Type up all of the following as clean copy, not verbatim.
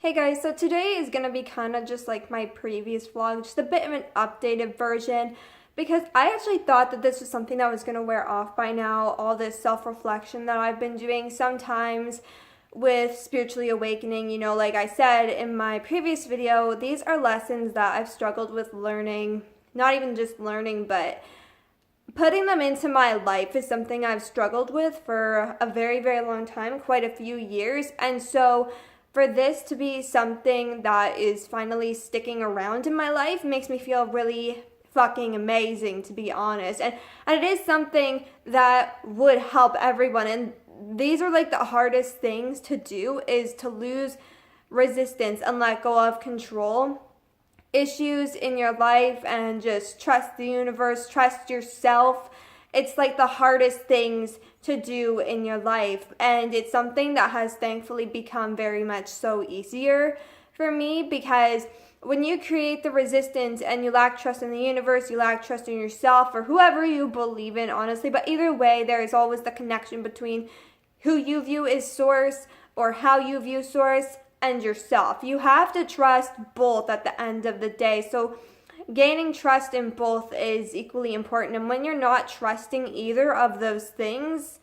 Hey guys, so today is going to be kind of just like my previous vlog, just a bit of an updated version because I actually thought that this was something that was going to wear off by now, all this self-reflection that I've been doing sometimes with spiritually awakening. You know, like I said in my previous video, these are lessons that I've struggled with learning, not even just learning, but putting them into my life is something I've struggled with for a very, very long time, quite a few years. And so for this to be something that is finally sticking around in my life makes me feel really fucking amazing, to be honest. And it is something that would help everyone. And these are like the hardest things to do, is to lose resistance and let go of control issues in your life and just trust the universe, trust yourself. It's like the hardest things to do in your life, and it's something that has thankfully become very much so easier for me, because when you create the resistance and you lack trust in the universe, you lack trust in yourself or whoever you believe in, honestly, but either way, there is always the connection between who you view as source or how you view source and yourself. You have to trust both at the end of the day. So gaining trust in both is equally important. And when you're not trusting either of those things,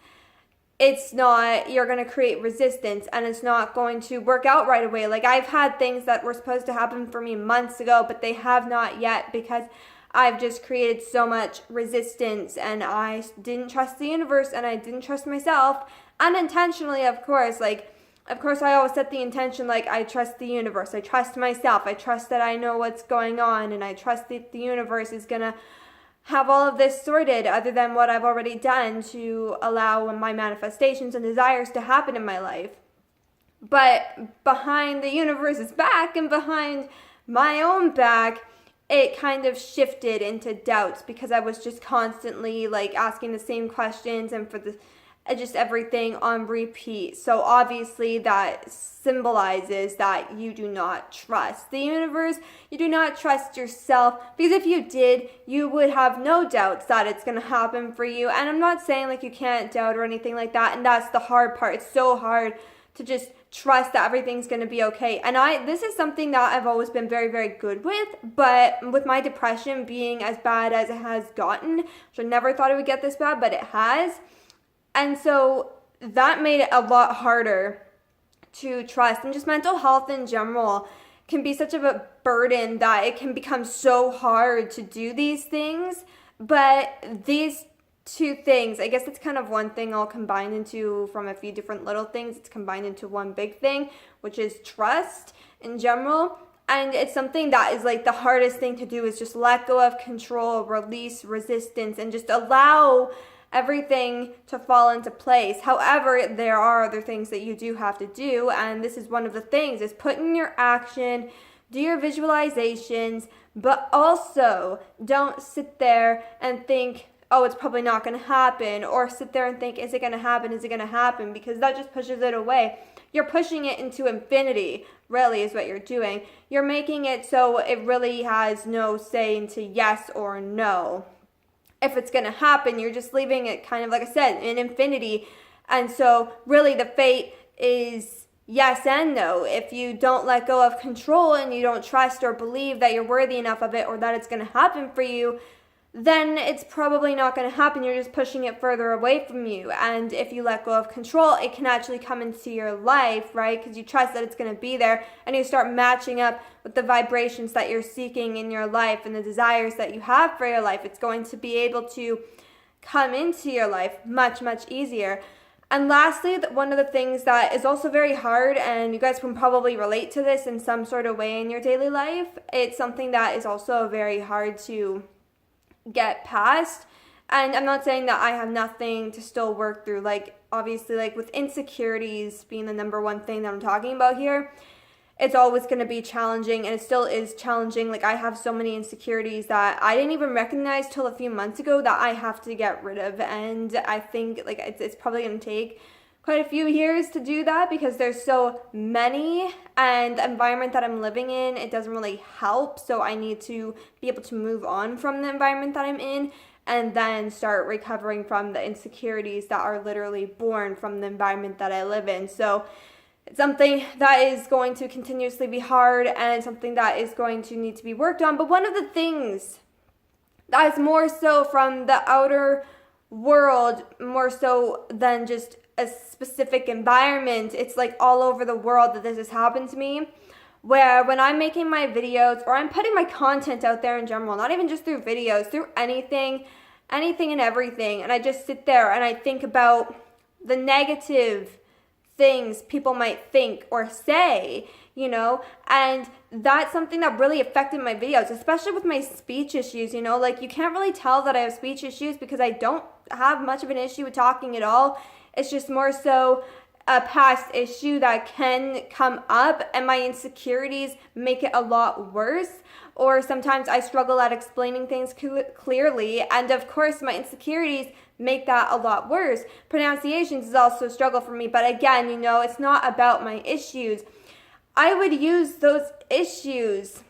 you're going to create resistance and it's not going to work out right away. Like, I've had things that were supposed to happen for me months ago, but they have not yet, because I've just created so much resistance and I didn't trust the universe and I didn't trust myself. Unintentionally, of course. Of course, I always set the intention, like, I trust the universe, I trust myself, I trust that I know what's going on, and I trust that the universe is going to have all of this sorted, other than what I've already done to allow my manifestations and desires to happen in my life. But behind the universe's back and behind my own back, it kind of shifted into doubts, because I was just constantly like asking the same questions and for just everything on repeat. So obviously that symbolizes that you do not trust the universe, you do not trust yourself, because if you did, you would have no doubts that it's going to happen for you. And I'm not saying like you can't doubt or anything like that, and that's the hard part. It's so hard to just trust that everything's going to be okay. And this is something that I've always been very, very good with, but with my depression being as bad as it has gotten, which I never thought it would get this bad, but it has. And so that made it a lot harder to trust. And just mental health in general can be such a burden that it can become so hard to do these things. But these two things, I guess it's kind of one thing all combined into, from a few different little things, it's combined into one big thing, which is trust in general. And it's something that is like the hardest thing to do, is just let go of control, release resistance, and just allow everything to fall into place. However, there are other things that you do have to do, and this is one of the things, is put in your action, do your visualizations, but also don't sit there and think, oh, it's probably not going to happen, or sit there and think, is it going to happen, is it going to happen, because that just pushes it away. You're pushing it into infinity, really, is what you're doing. You're making it so it really has no say into yes or no. If it's going to happen, you're just leaving it kind of, like I said, in infinity. And so really the fate is yes and no. If you don't let go of control and you don't trust or believe that you're worthy enough of it, or that it's going to happen for you, then it's probably not going to happen. You're just pushing it further away from you. And if you let go of control, it can actually come into your life, right? Because you trust that it's going to be there, and you start matching up with the vibrations that you're seeking in your life and the desires that you have for your life. It's going to be able to come into your life much, much easier. And lastly, one of the things that is also very hard, and you guys can probably relate to this in some sort of way in your daily life, it's something that is also very hard to get past. And I'm not saying that I have nothing to still work through. Like, obviously, like with insecurities being the number one thing that I'm talking about here, it's always going to be challenging, and it still is challenging. Like, I have so many insecurities that I didn't even recognize till a few months ago that I have to get rid of. And I think like it's probably going to take quite a few years to do that, because there's so many, and the environment that I'm living in, it doesn't really help. So I need to be able to move on from the environment that I'm in and then start recovering from the insecurities that are literally born from the environment that I live in. So It's something that is going to continuously be hard and something that is going to need to be worked on. But one of the things that is more so from the outer world, more so than just a specific environment, it's like all over the world that this has happened to me, where when I'm making my videos or I'm putting my content out there in general, not even just through videos, through anything and everything, and I just sit there and I think about the negative things people might think or say, you know, and that's something that really affected my videos, especially with my speech issues, you know, like you can't really tell that I have speech issues because I don't have much of an issue with talking at all. It's just more so a past issue that can come up, and my insecurities make it a lot worse. Or sometimes I struggle at explaining things clearly, and of course my insecurities make that a lot worse. Pronunciations is also a struggle for me, but again, you know, it's not about my issues. I would use those issues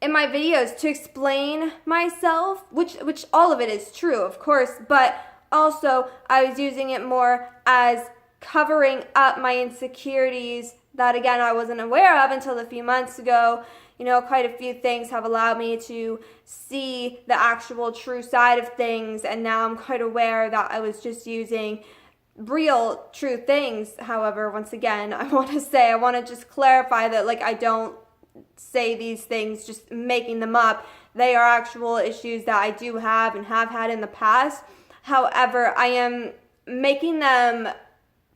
in my videos to explain myself, which all of it is true, of course, but also I was using it more as covering up my insecurities that, again, I wasn't aware of until a few months ago. You know, quite a few things have allowed me to see the actual true side of things, and now I'm quite aware that I was just using real, true things. However, once again, I want to just clarify that, like, I don't say these things just making them up. They are actual issues that I do have and have had in the past. However, I am making them,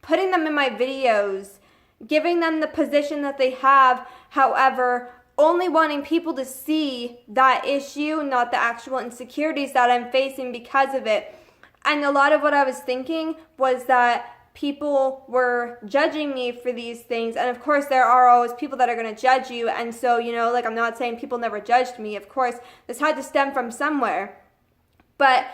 putting them in my videos, giving them the position that they have. However, only wanting people to see that issue, not the actual insecurities that I'm facing because of it. And a lot of what I was thinking was that people were judging me for these things. And of course, there are always people that are going to judge you. And so, you know, like, I'm not saying people never judged me. Of course, this had to stem from somewhere. But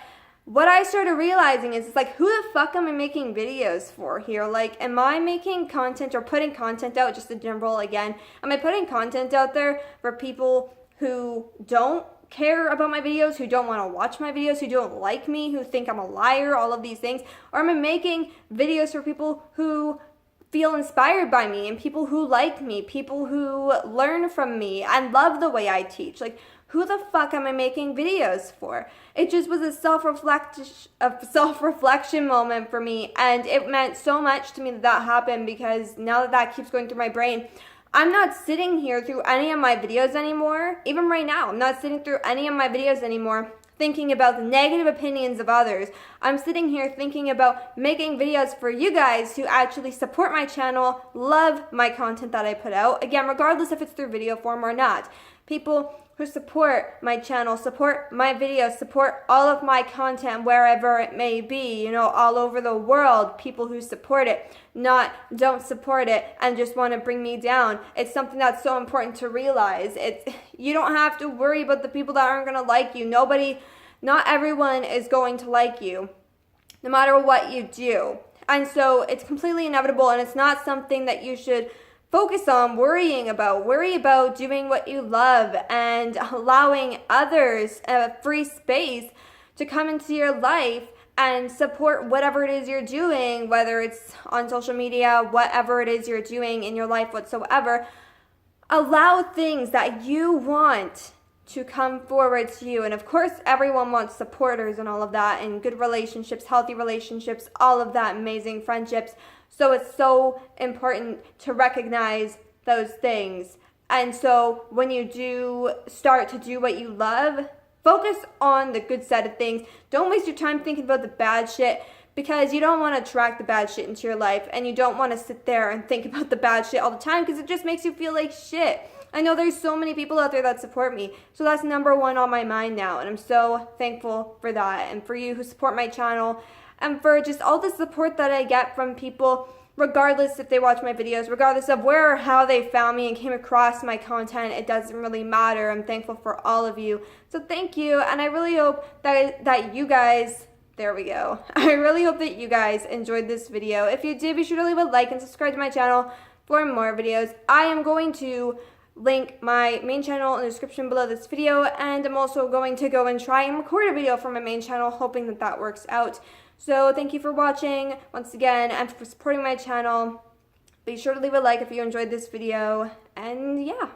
what I started realizing is, it's like, who the fuck am I making videos for here? Like, am I making content or putting content out, just in general, again, am I putting content out there for people who don't care about my videos, who don't want to watch my videos, who don't like me, who think I'm a liar, all of these things? Or am I making videos for people who feel inspired by me and people who like me, people who learn from me and love the way I teach? Like, who the fuck am I making videos for? It just was a self-reflection moment for me, and it meant so much to me that that happened, because now that that keeps going through my brain, I'm not sitting here through any of my videos anymore. Even right now, I'm not sitting through any of my videos anymore thinking about the negative opinions of others. I'm sitting here thinking about making videos for you guys who actually support my channel, love my content that I put out. Again, regardless if it's through video form or not. People who support my channel, support my videos, support all of my content wherever it may be, you know, all over the world. People who support it, not don't support it and just want to bring me down. It's something that's so important to realize. You don't have to worry about the people that aren't going to like you. Not everyone is going to like you, no matter what you do. And so it's completely inevitable, and it's not something that you should focus on worrying about. Worry about doing what you love and allowing others a free space to come into your life and support whatever it is you're doing, whether it's on social media, whatever it is you're doing in your life whatsoever. Allow things that you want to come forward to you. And of course, everyone wants supporters and all of that, and good relationships, healthy relationships, all of that, amazing friendships. So it's so important to recognize those things. And so when you do start to do what you love, focus on the good side of things. Don't waste your time thinking about the bad shit, because you don't want to attract the bad shit into your life, and you don't want to sit there and think about the bad shit all the time, because it just makes you feel like shit. I know there's so many people out there that support me, so that's number one on my mind now, and I'm so thankful for that, and for you who support my channel, and for just all the support that I get from people, regardless if they watch my videos, regardless of where or how they found me and came across my content. It doesn't really matter. I'm thankful for all of you. So thank you, and I really hope that you guys, there we go. I really hope that you guys enjoyed this video. If you did, be sure to leave a like and subscribe to my channel for more videos. I am going to link my main channel in the description below this video, and I'm also going to go and try and record a video from my main channel, hoping that that works out. So thank you for watching once again, and for supporting my channel, Be sure to leave a like if you enjoyed this video, and yeah.